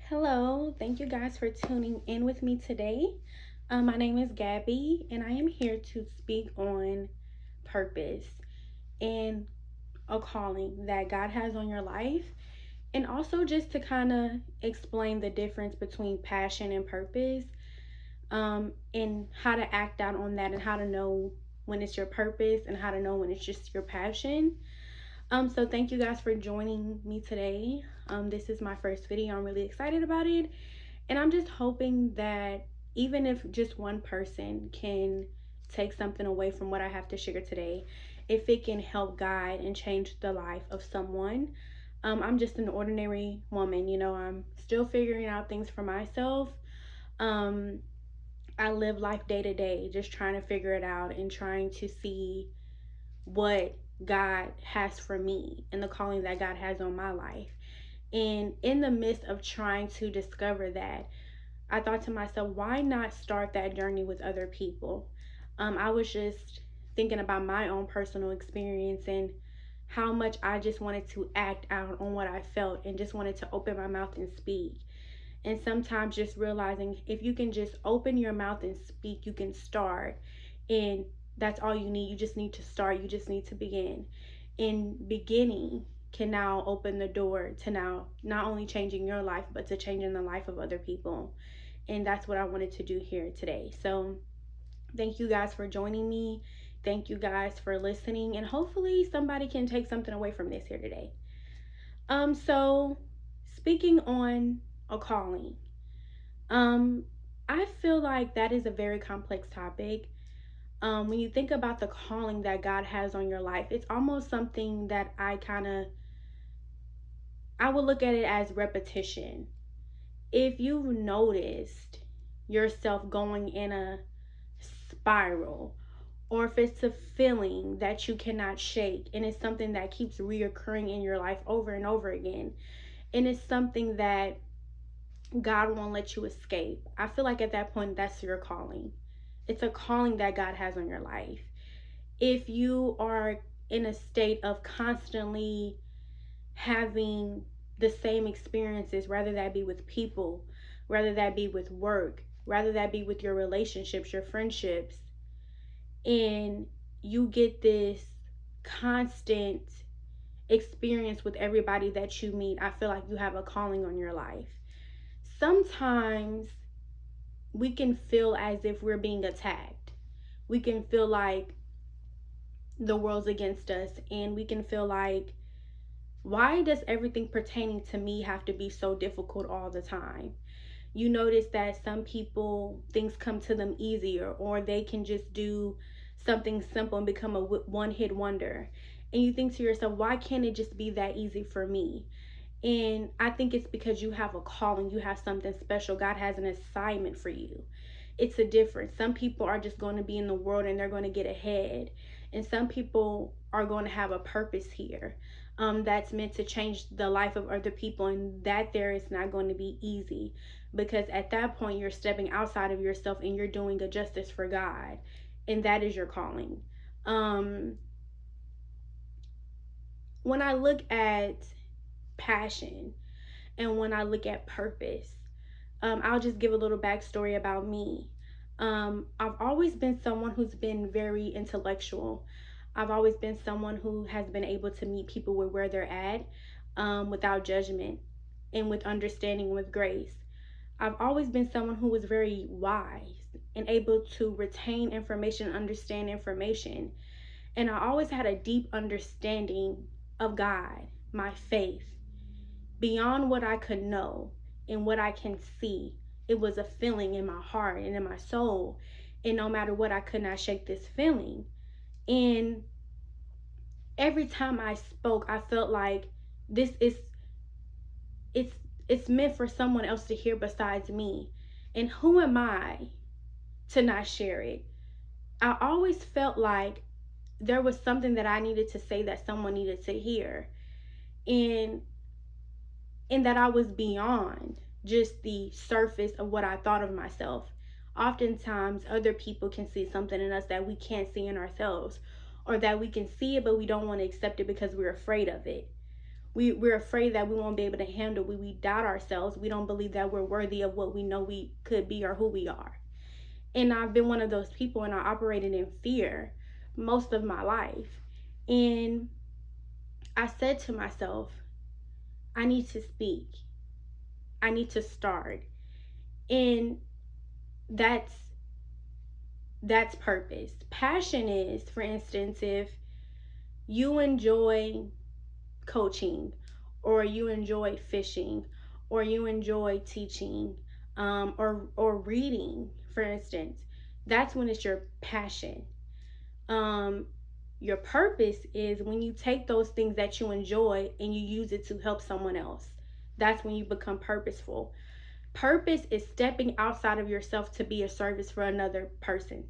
Hello, thank you guys for tuning in with me today. My name is Gabby, and I am here to speak on purpose and a calling that God has on your life, and also just to kind of explain the difference between passion and purpose, and how to act out on that, and how to know when it's your purpose and how to know when it's just your passion. So thank you guys for joining me today. This is my first video. I'm really excited about it. And I'm just hoping that even if just one person can take something away from what I have to share today, if it can help guide and change the life of someone. I'm just an ordinary woman, I'm still figuring out things for myself. Um, I live life day to day, just trying to figure it out and trying to see what God has for me and the calling that God has on my life. And in the midst of trying to discover that, I thought to myself, why not start that journey with other people? I was just thinking about my own personal experience and how much I just wanted to act out on what I felt and just wanted to open my mouth and speak. And sometimes just realizing if you can just open your mouth and speak, you can start. And that's all you need. You just need to start. You just need to begin. And beginning can now open the door to now not only changing your life, but to changing the life of other people. And that's what I wanted to do here today. So thank you guys for joining me. Thank you guys for listening. And hopefully somebody can take something away from this here today. So speaking on a calling, um, I feel like that is a very complex topic. When you think about the calling that God has on your life, it's almost something that I would look at it as repetition. If you've noticed yourself going in a spiral, or if it's a feeling that you cannot shake and it's something that keeps reoccurring in your life over and over again, and it's something that God won't let you escape, I feel like at that point that's your calling. It's a calling that God has on your life. If you are in a state of constantly having the same experiences, whether that be with people, whether that be with work, whether that be with your relationships, your friendships, and you get this constant experience with everybody that you meet, I feel like you have a calling on your life. Sometimes we can feel as if we're being attacked. We can feel like the world's against us, and we can feel like, why does everything pertaining to me have to be so difficult all the time? You notice that some people, things come to them easier, or they can just do something simple and become a one hit wonder. And you think to yourself, why can't it just be that easy for me? And I think it's because you have a calling, you have something special. God has an assignment for you. It's a difference. Some people are just going to be in the world and they're going to get ahead. And some people are going to have a purpose here, that's meant to change the life of other people. And that there is not going to be easy, because at that point you're stepping outside of yourself and you're doing a justice for God. And that is your calling. Um, when I look at passion and when I look at purpose, I'll just give a little backstory about me. I've always been someone who's been very intellectual. I've always been someone who has been able to meet people where they're at, without judgment and with understanding, with grace. I've always been someone who was very wise and able to retain information, understand information. And I always had a deep understanding of God, my faith, beyond what I could know and what I can see. It was a feeling in my heart and in my soul. And no matter what, I could not shake this feeling. And every time I spoke, I felt like this is it's it's meant for someone else to hear besides me. And who am I to not share it? I always felt like there was something that I needed to say that someone needed to hear. And that I was beyond just the surface of what I thought of myself. Oftentimes, other people can see something in us that we can't see in ourselves, or that we can see it but we don't want to accept it because we're afraid of it. we're afraid that we won't be able to handle. We doubt ourselves. We don't believe that we're worthy of what we know we could be or who we are. And I've been one of those people, and I operated in fear most of my life. And I said to myself, I need to speak. I need to start. And that's purpose. Passion is, for instance, if you enjoy coaching, or you enjoy fishing, or you enjoy teaching, or reading, for instance, that's when it's your passion. Your purpose is when you take those things that you enjoy and you use it to help someone else. That's when you become purposeful. Purpose is stepping outside of yourself to be a service for another person.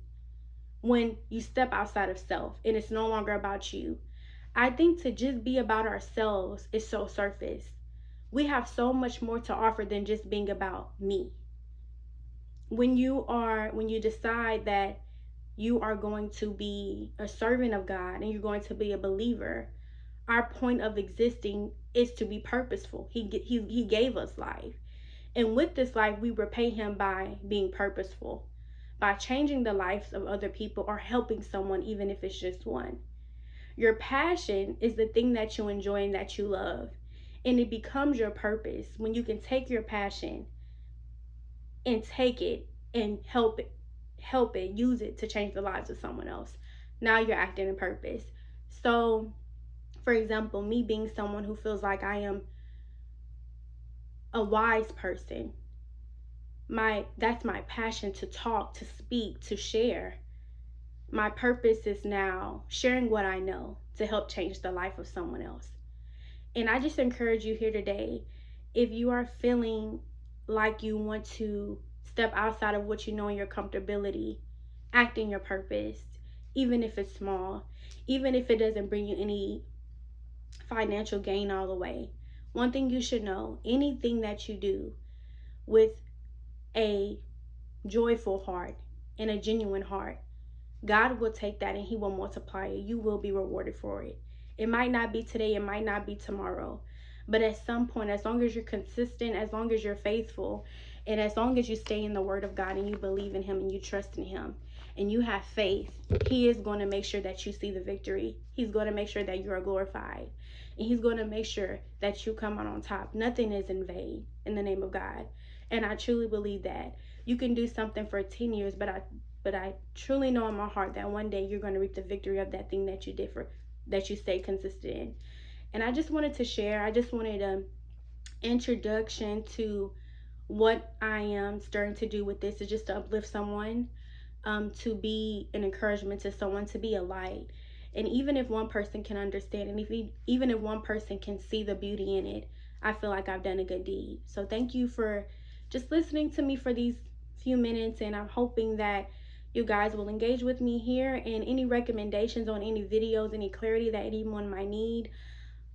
When you step outside of self and it's no longer about you. I think to just be about ourselves is so surface. We have so much more to offer than just being about me. When you decide that you are going to be a servant of God and you're going to be a believer, our point of existing is to be purposeful. He gave us life. And with this life, we repay him by being purposeful, by changing the lives of other people or helping someone, even if it's just one. Your passion is the thing that you enjoy and that you love. And it becomes your purpose when you can take your passion and take it and help it, use it to change the lives of someone else. Now you're acting in purpose. So, for example, me being someone who feels like I am a wise person, that's my passion, to talk, to speak, to share. My purpose is now sharing what I know to help change the life of someone else. And I just encourage you here today, if you are feeling like you want to step outside of what you know in your comfortability, act in your purpose, even if it's small, even if it doesn't bring you any financial gain all the way. One thing you should know, anything that you do with a joyful heart and a genuine heart, God will take that and he will multiply it. You will be rewarded for it. It might not be today, it might not be tomorrow, but at some point, as long as you're consistent, as long as you're faithful, and as long as you stay in the word of God and you believe in him and you trust in him and you have faith, he is going to make sure that you see the victory. He's going to make sure that you are glorified, and he's going to make sure that you come out on top. Nothing is in vain in the name of God. And I truly believe that. You can do something for 10 years, but I truly know in my heart that one day you're going to reap the victory of that thing that you did, that you stay consistent in. And I just wanted to share. I just wanted an introduction to what I am starting to do with this, is just to uplift someone, to be an encouragement to someone, to be a light. And even if one person can understand, and even if one person can see the beauty in it, I feel like I've done a good deed. So thank you for just listening to me for these few minutes, and I'm hoping that you guys will engage with me here. And any recommendations on any videos, any clarity that anyone might need,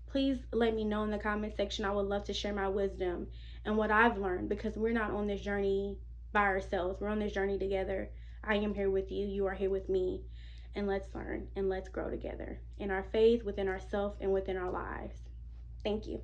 please let me know in the comment section. I would love to share my wisdom and what I've learned, because we're not on this journey by ourselves. We're on this journey together. I am here with you. You are here with me. And let's learn and let's grow together in our faith, within ourselves, and within our lives. Thank you.